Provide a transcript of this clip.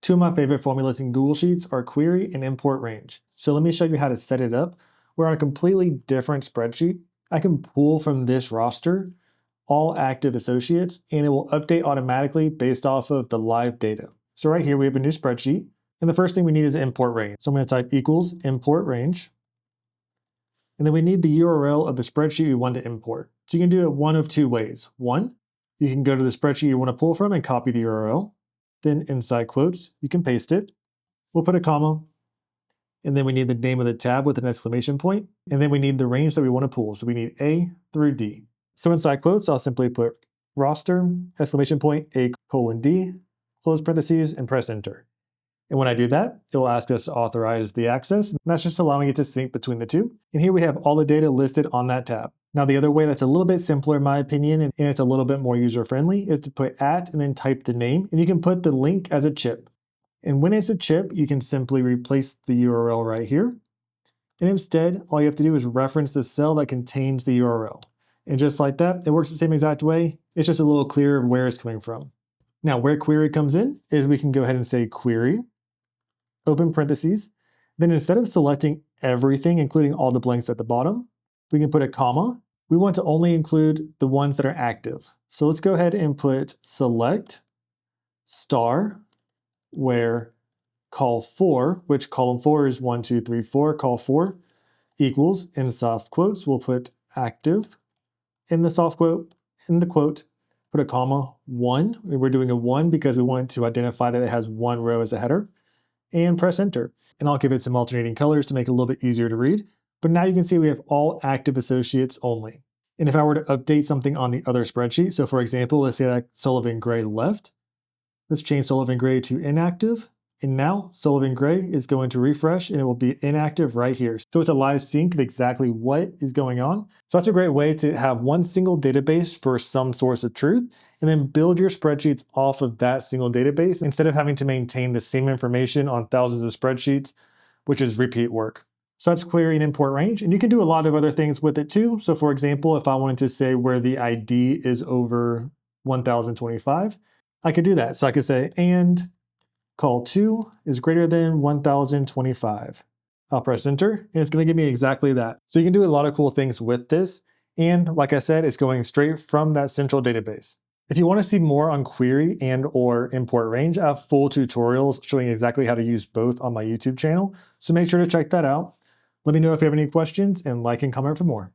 Two of my favorite formulas in Google Sheets are query and import range. So let me show you how to set it up. We're on a completely different spreadsheet. I can pull from this roster all active associates, and it will update automatically based off of the live data. So right here, we have a new spreadsheet, and the first thing we need is import range. So I'm going to type equals import range, and then we need the URL of the spreadsheet we want to import. So you can do it one of two ways. One, you can go to the spreadsheet you want to pull from and copy the URL. Then inside quotes, you can paste it. We'll put a comma, and then we need the name of the tab with an exclamation point, and then we need the range that we want to pull. So we need A through D. So inside quotes, I'll simply put roster, exclamation point, A:D, close parentheses, and press enter. And when I do that, it will ask us to authorize the access. And that's just allowing it to sync between the two. And here we have all the data listed on that tab. Now, the other way that's a little bit simpler in my opinion, and it's a little bit more user-friendly, is to put @ and then type the name, and you can put the link as a chip. And when it's a chip, you can simply replace the URL right here. And instead, all you have to do is reference the cell that contains the URL. And just like that, it works the same exact way. It's just a little clearer where it's coming from. Now, where query comes in is we can go ahead and say query, open parentheses. Then instead of selecting everything, including all the blanks at the bottom, we can put a comma. We want to only include the ones that are active. So let's go ahead and put select star where call 4, which column 4 is 1, 2, 3, 4, call 4 equals, in soft quotes, we'll put active. In the soft quote, in the quote, put a comma 1. We're doing a 1 because we want to identify that it has one row as a header, and press enter. And I'll give it some alternating colors to make it a little bit easier to read. But now you can see we have all active associates only. And if I were to update something on the other spreadsheet, so for example, let's say that Sullivan Gray left. Let's change Sullivan Gray to inactive. And now Sullivan Gray is going to refresh and it will be inactive right here. So it's a live sync of exactly what is going on. So that's a great way to have one single database for some source of truth and then build your spreadsheets off of that single database instead of having to maintain the same information on thousands of spreadsheets, which is repeat work. So that's query and import range. And you can do a lot of other things with it too. So for example, if I wanted to say where the ID is over 1025, I could do that. So I could say, and call 2 is greater than 1025. I'll press enter, and it's going to give me exactly that. So you can do a lot of cool things with this. And like I said, it's going straight from that central database. If you want to see more on query and or import range, I have full tutorials showing exactly how to use both on my YouTube channel. So make sure to check that out. Let me know if you have any questions and like and comment for more.